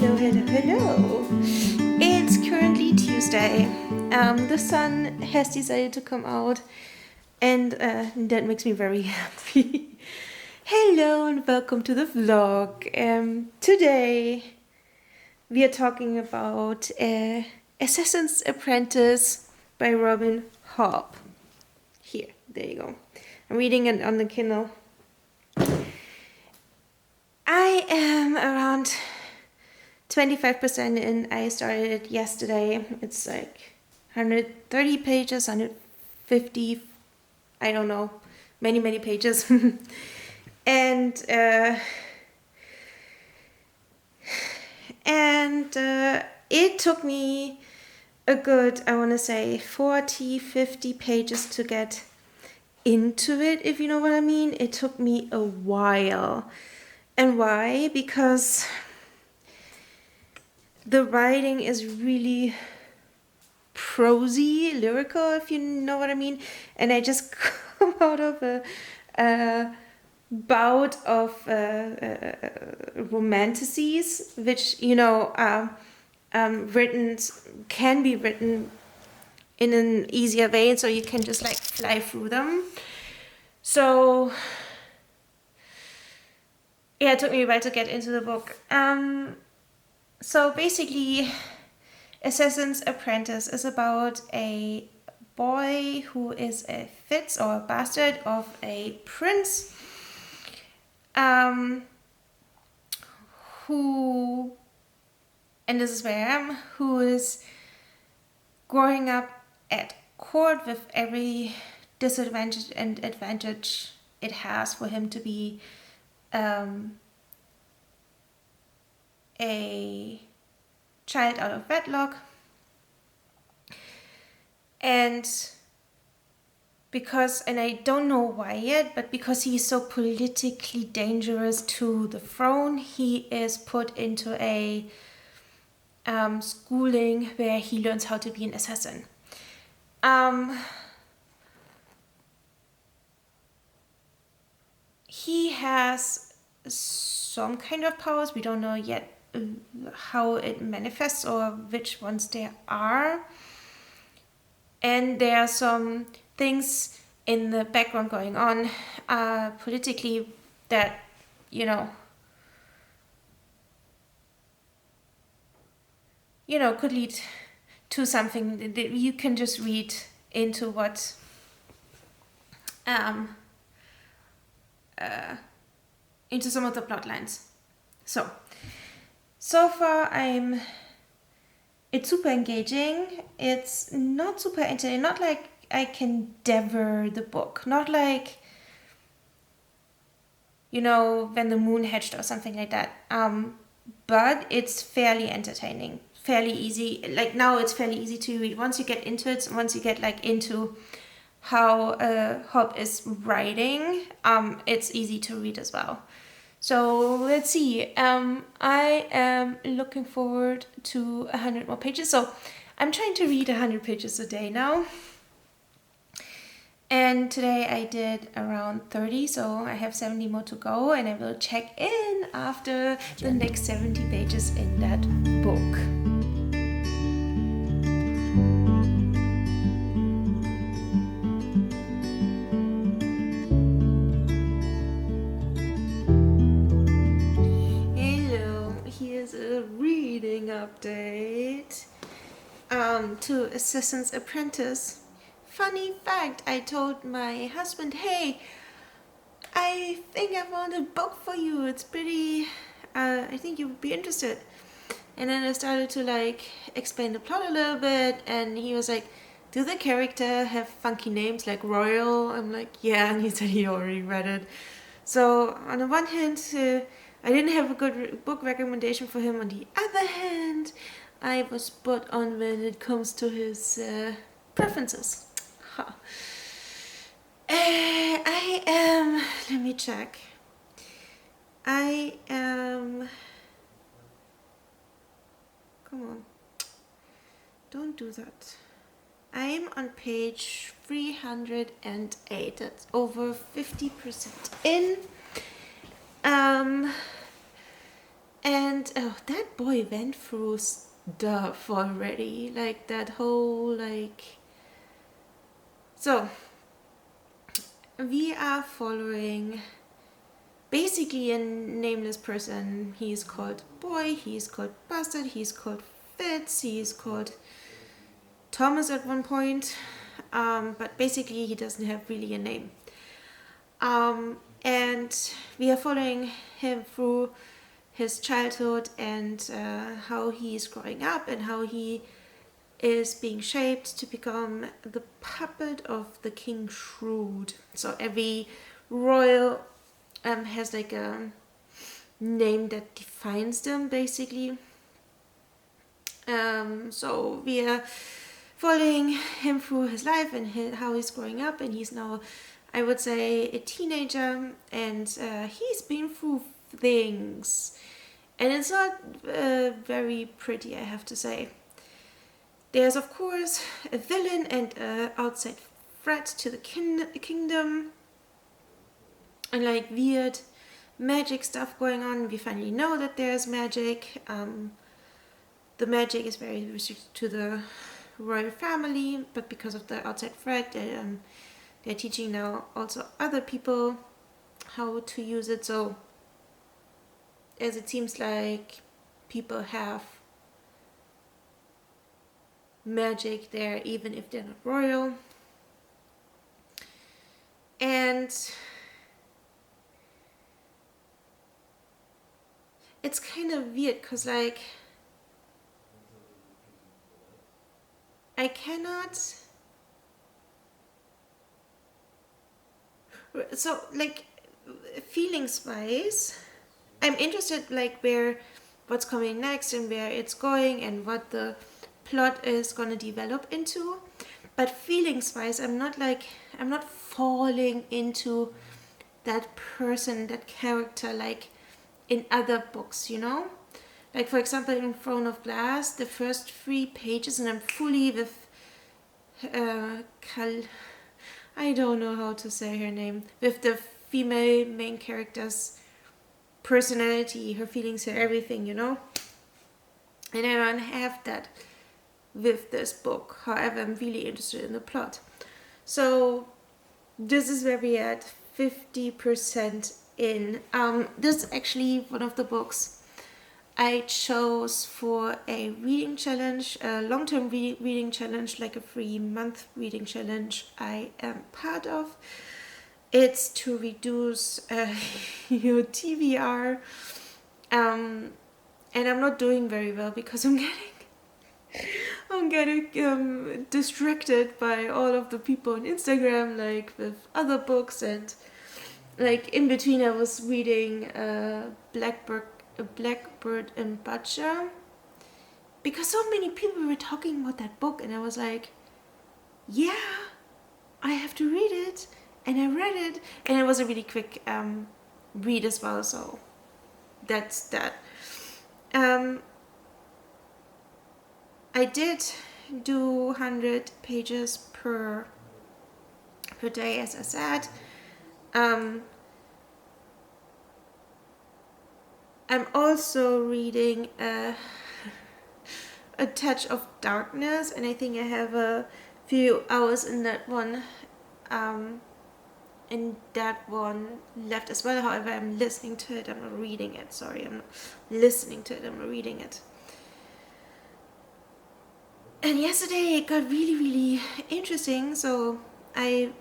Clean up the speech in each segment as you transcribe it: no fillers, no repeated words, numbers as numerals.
Hello, hello, hello. It's currently Tuesday. The sun has decided to come out, and that makes me very happy. Hello, and welcome to the vlog. Today we are talking about Assassin's Apprentice by Robin Hobb. Here, there you go. I'm reading it on the Kindle. I am around 25% in. I started it yesterday. It's like 130 pages, 150, I don't know, many pages. and it took me a good, I want to say, 40, 50 pages to get into it, if you know what I mean. It took me a while. And why? Because the writing is really prosy, lyrical, if you know what I mean. And I just come out of a bout of romantasies, which, you know, can be written in an easier way, so you can just like fly through them. So yeah, it took me a while to get into the book. So basically, Assassin's Apprentice is about a boy who is a fitz or a bastard of a prince, who, and this is where I am, who is growing up at court with every disadvantage and advantage it has for him to be a child out of wedlock. And because, and I don't know why yet, but because he is so politically dangerous to the throne, he is put into a schooling where he learns how to be an assassin. He has some kind of powers. We don't know yet how it manifests or which ones there are. And there are some things in the background going on politically that, you know, could lead to something that you can just read into what into some of the plot lines. So far it's super engaging. It's not super entertaining, not like I can devour the book, not like, you know, when the moon hatched or something like that. But it's fairly entertaining, fairly easy. Like now it's fairly easy to read. Once you get into it, once you get like into how Hobb is writing, it's easy to read as well. So let's see. I am looking forward to 100 more pages. So I'm trying to read 100 pages a day now. And today I did around 30, so I have 70 more to go, and I will check in after the next 70 pages in that book. Hello, here's a reading update to Assassin's Apprentice. Funny fact, I told my husband, hey, I think I found a book for you. It's pretty, I think you would be interested. And then I started to like explain the plot a little bit, and he was like, do the character have funky names like Royal? I'm like, yeah, and he said he already read it. So on the one hand, I didn't have a good book recommendation for him. On the other hand, I was spot on when it comes to his preferences. Huh. I am, let me check. I am, come on, don't do that. I am on page 308. That's over 50% in. And oh, that boy went through stuff already, like that whole like. So we are following basically a nameless person. He's called Boy, he's called Bastard, he's called Fitz, he's called Thomas at one point, but basically he doesn't have really a name. And we are following him through his childhood and how he is growing up and how he is being shaped to become the puppet of the King Shrewd. So every royal has like a name that defines them, basically. So we are following him through his life and how he's growing up, and he's now, I would say, a teenager, and he's been through things, and it's not very pretty, I have to say. There's of course a villain and an outside threat to the kingdom, and like weird magic stuff going on. We finally know that there's magic. The magic is very restricted to the royal family, but because of the outside threat, they're teaching now also other people how to use it. So as it seems like people have magic there even if they're not royal. And it's kind of weird because like I cannot, so like feelings wise I'm interested like what's coming next and where it's going and what the plot is gonna develop into, but feelings wise I'm not falling into that person, that character like in other books, you know? Like for example in Throne of Glass, the first 3 pages and I'm fully with I don't know how to say her name, with the female main character's personality, her feelings, her everything, you know? And I don't have that with this book. However, I'm really interested in the plot. So this is where we at 50% in. This is actually one of the books I chose for a reading challenge, a long-term reading challenge, like a 3-month reading challenge I am part of. It's to reduce your TBR, and I'm not doing very well because I'm getting distracted by all of the people on Instagram, like with other books, and like in between I was reading Blackbird and Butcher because so many people were talking about that book, and I was like, yeah, I have to read it, and I read it, and it was a really quick read as well. So that's that. I did do 100 pages per day, as I said. I'm also reading a Touch of Darkness, and I think I have a few hours in that one. Left as well. However, I'm listening to it. I'm not reading it. Sorry, I'm not listening to it. I'm not reading it. And yesterday it got really, really interesting. So I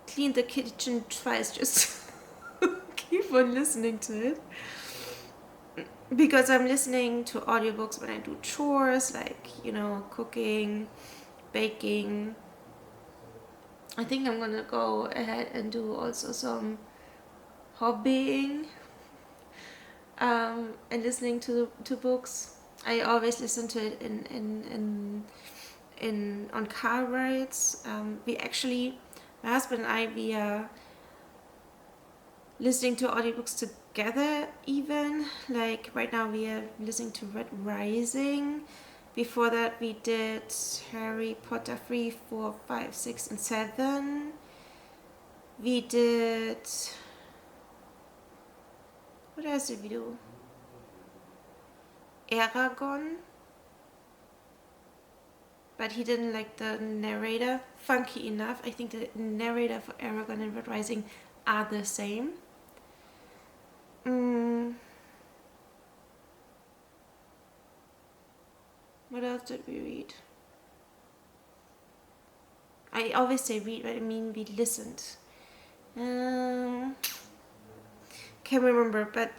cleaned the kitchen twice just keep on listening to it. Because I'm listening to audiobooks when I do chores, like, you know, cooking, baking. I think I'm gonna go ahead and do also some hobbying, and listening to books. I always listen to it on car rides. My husband and I, we are listening to audiobooks together even. Like right now we are listening to Red Rising. Before that we did Harry Potter 3, 4, 5, 6 and 7. We did... What else did we do? Aragon. But he didn't like the narrator. Funky enough, I think the narrator for Aragon and Red Rising are the same. What else did we read? I always say read, but I mean we listened. Can't remember, but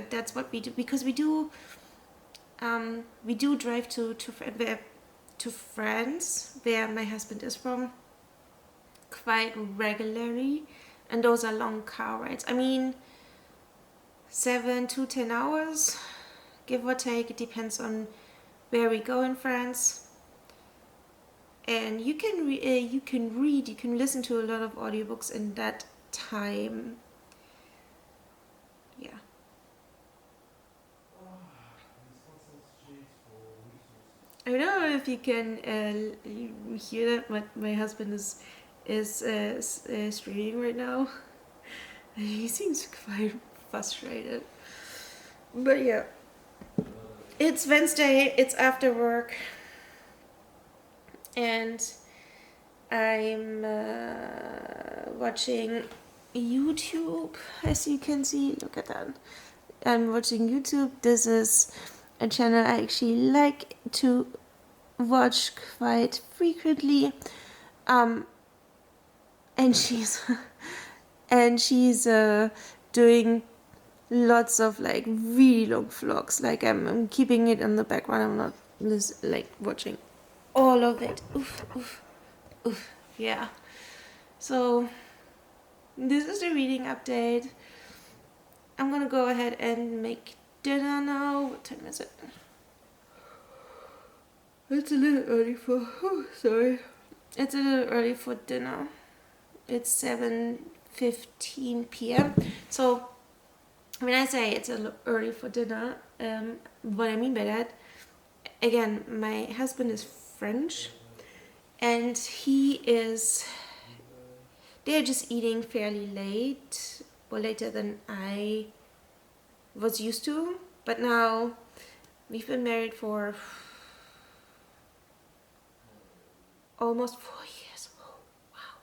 that's what we do, because we do drive to France, where my husband is from, quite regularly, and those are long car rides. I mean, 7 to 10 hours, give or take. It depends on where we go in France. And you can read, you can listen to a lot of audiobooks in that time. Yeah. I don't know if you can hear that, but my husband is streaming right now. He seems quite frustrated. But yeah, it's Wednesday. It's after work, and I'm watching YouTube. As you can see, look at that. I'm watching YouTube. This is a channel I actually like to watch quite frequently, and she's doing lots of like really long vlogs. Like I'm keeping it in the background. I'm not just like watching all of it. Oof, oof, oof. Yeah. So this is the reading update. I'm gonna go ahead and make dinner now. What time is it? It's a little early for. Oh, sorry. It's a little early for dinner. It's 7:15 p.m. So when I say it's a little early for dinner, what I mean by that, again, my husband is French, and they're just eating fairly late, or later than I was used to. But now we've been married for almost 4 years. Oh, wow.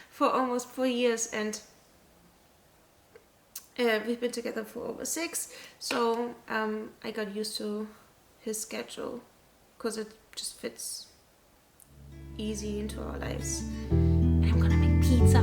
For almost 4 years, and we've been together for over 6. So I got used to his schedule, because it just fits easy into our lives. And I'm gonna make pizza.